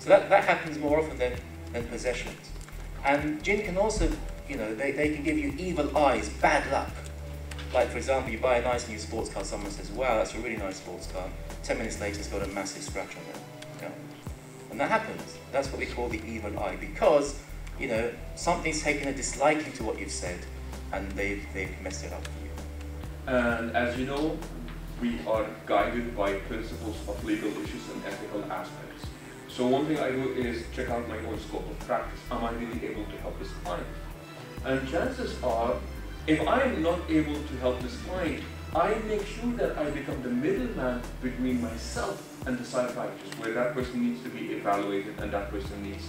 So that happens more often than possessions. And jinn can also, they can give you evil eyes, bad luck. Like, for example, you buy a nice new sports car, someone says, wow, that's a really nice sports car. 10 minutes later, it's got a massive scratch on it. Yeah. And that happens. That's what we call the evil eye, because, something's taken a disliking to what you've said, and they've messed it up for you. And as you know, we are guided by principles of legal issues and ethical aspects. So one thing I do is check out my own scope of practice. Am I really able to help this client? And chances are, if I am not able to help this client, I make sure that I become the middleman between myself and the psychiatrist, where that person needs to be evaluated and that person needs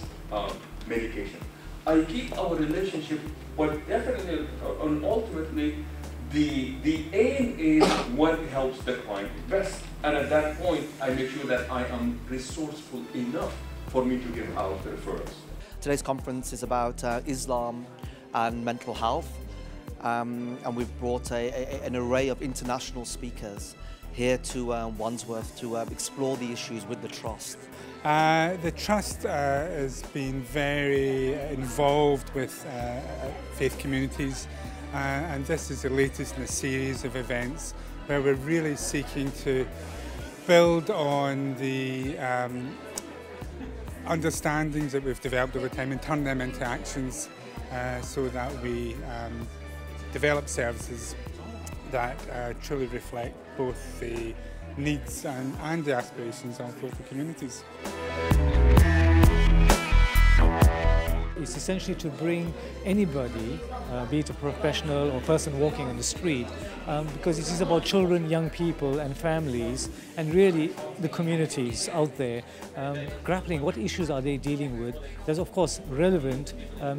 medication. I keep our relationship, but definitely and ultimately, the aim is what helps the client best. And at that point, I make sure that I am resourceful enough for me to give out the referrals. Today's conference is about Islam and mental health. And we've brought an array of international speakers here to Wandsworth to explore the issues with the Trust. The Trust has been very involved with faith communities, and this is the latest in a series of events where we're really seeking to build on the understandings that we've developed over time and turn them into actions so that we develop services that truly reflect both the needs and the aspirations of local communities. It's essentially to bring anybody, be it a professional or person walking on the street, because it is about children, young people and families, and really the communities out there grappling what issues are they dealing with. That's of course relevant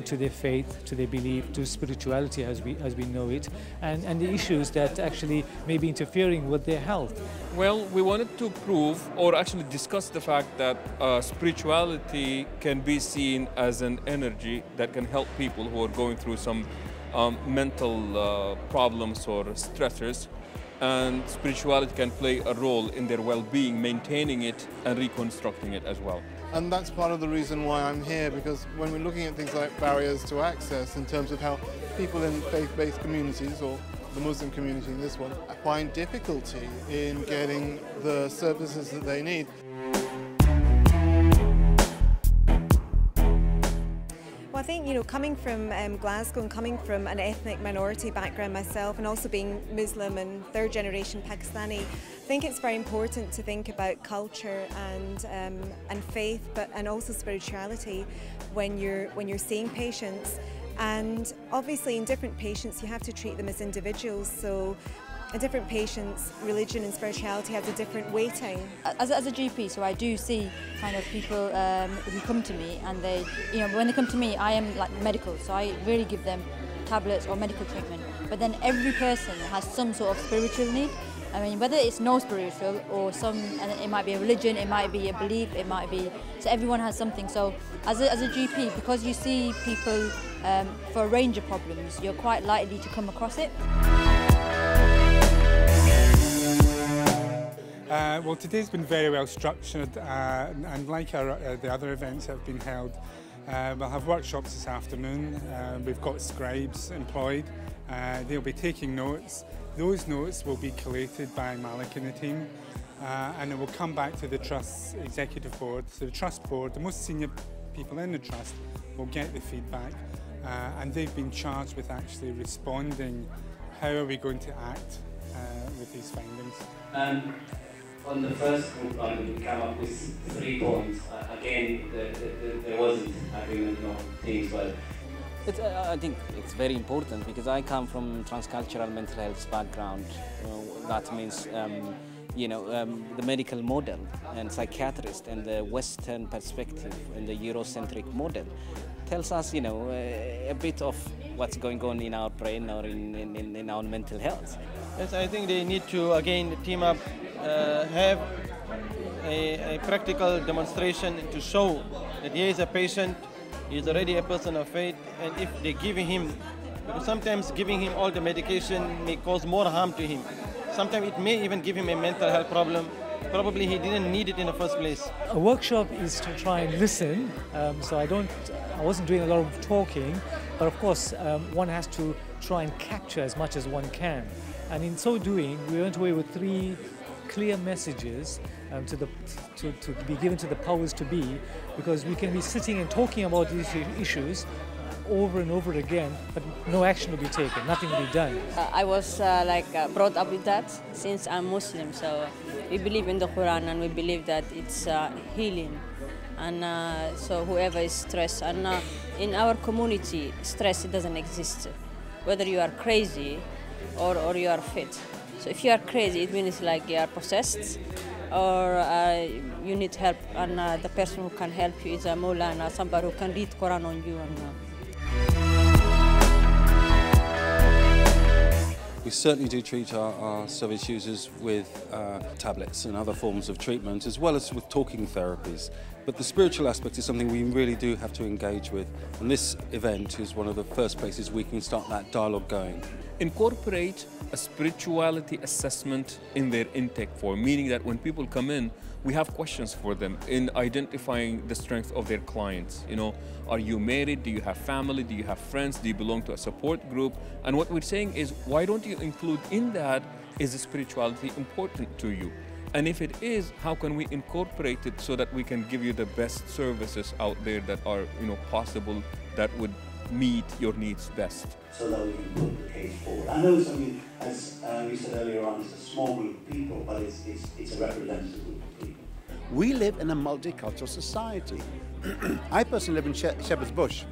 to their faith, to their belief, to spirituality as we know it, and the issues that actually may be interfering with their health. Well, we wanted to prove or actually discuss the fact that spirituality can be seen as an energy that can help people who are going through some mental problems or stressors, and spirituality can play a role in their well-being, maintaining it and reconstructing it as well. And that's part of the reason why I'm here, because when we're looking at things like barriers to access in terms of how people in faith-based communities, or the Muslim community in this one, find difficulty in getting the services that they need. Well, I think, coming from Glasgow and coming from an ethnic minority background myself, and also being Muslim and third generation Pakistani, I think it's very important to think about culture and faith, and also spirituality when you're seeing patients. And obviously in different patients you have to treat them as individuals, so a different patient's religion and spirituality has a different weighting. As a GP, so I do see kind of people who come to me, and they, when they come to me, I am like medical, so I really give them tablets or medical treatment. But then every person has some sort of spiritual need. I mean, whether it's no spiritual or and it might be a religion, it might be a belief, it might be, so everyone has something. So as a GP, because you see people for a range of problems, you're quite likely to come across it. Well, today's been very well structured, and like the other events that have been held, we'll have workshops this afternoon. We've got scribes employed. They'll be taking notes. Those notes will be collated by Malik and the team, and it will come back to the Trust's executive board. So the Trust board, the most senior people in the Trust, will get the feedback, and they've been charged with actually responding. How are we going to act with these findings? On the first group run, we came up with 3 points. Again, there wasn't agreement on things, but I think it's very important because I come from transcultural mental health background. That means, the medical model and psychiatrist and the Western perspective and the Eurocentric model tells us, a bit of what's going on in our brain or in our mental health. Yes, I think they need to again team up, have a practical demonstration to show that he is a patient. He's already a person of faith, and if they give him, because sometimes giving him all the medication may cause more harm to him. Sometimes it may even give him a mental health problem, probably he didn't need it in the first place. A workshop is to try and listen, so I wasn't doing a lot of talking, but of course one has to try and capture as much as one can. And in so doing, we went away with 3 clear messages to be given to the powers to be, because we can be sitting and talking about these issues over and over again, but no action will be taken, nothing will be done. I was brought up with that since I'm Muslim, so we believe in the Quran and we believe that it's healing. And so whoever is stressed, and in our community, stress doesn't exist, whether you are crazy or you are fit. So if you are crazy, it means like you are possessed, or you need help, and the person who can help you is a Maulana, somebody who can read Quran on you. We certainly do treat our service users with tablets and other forms of treatment, as well as with talking therapies. But the spiritual aspect is something we really do have to engage with, and this event is one of the first places we can start that dialogue going. Incorporate a spirituality assessment in their intake form, meaning that when people come in, we have questions for them in identifying the strength of their clients. You know, are you married? Do you have family? Do you have friends? Do you belong to a support group? And what we're saying is, why don't you include in that, is spirituality important to you? And if it is, how can we incorporate it so that we can give you the best services out there that are, possible, that would meet your needs best? So that we can put the case forward. I know something, as we said earlier on, it's a small group of people, but it's a representative group of people. We live in a multicultural society. I personally live in Shepherd's Bush.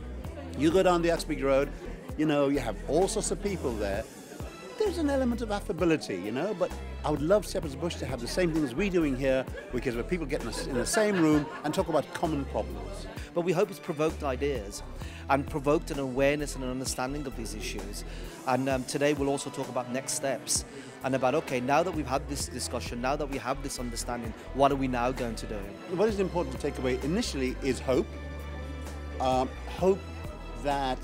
You go down the Uxbridge Road, you have all sorts of people there. There's an element of affability, but I would love Shepherd's Bush to have the same thing as we're doing here, because where people get in the same room and talk about common problems. But we hope it's provoked ideas and provoked an awareness and an understanding of these issues. And today we'll also talk about next steps and about, okay, now that we've had this discussion, now that we have this understanding, what are we now going to do? What is important to take away initially is hope. Hope that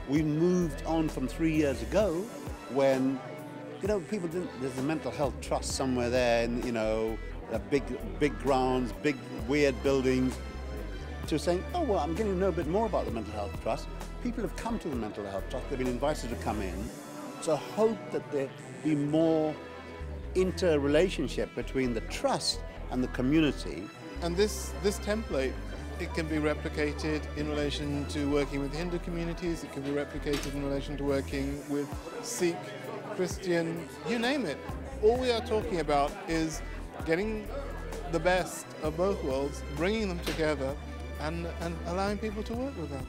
we moved on from 3 years ago when, people didn't, there's a mental health trust somewhere there, and, big grounds, big weird buildings, to saying, oh, well, I'm getting to know a bit more about the Mental Health Trust. People have come to the Mental Health Trust, they've been invited to come in. So hope that there be more interrelationship between the trust and the community. And this template, it can be replicated in relation to working with Hindu communities, it can be replicated in relation to working with Sikh, Christian, you name it. All we are talking about is getting the best of both worlds, bringing them together, and allowing people to work with that.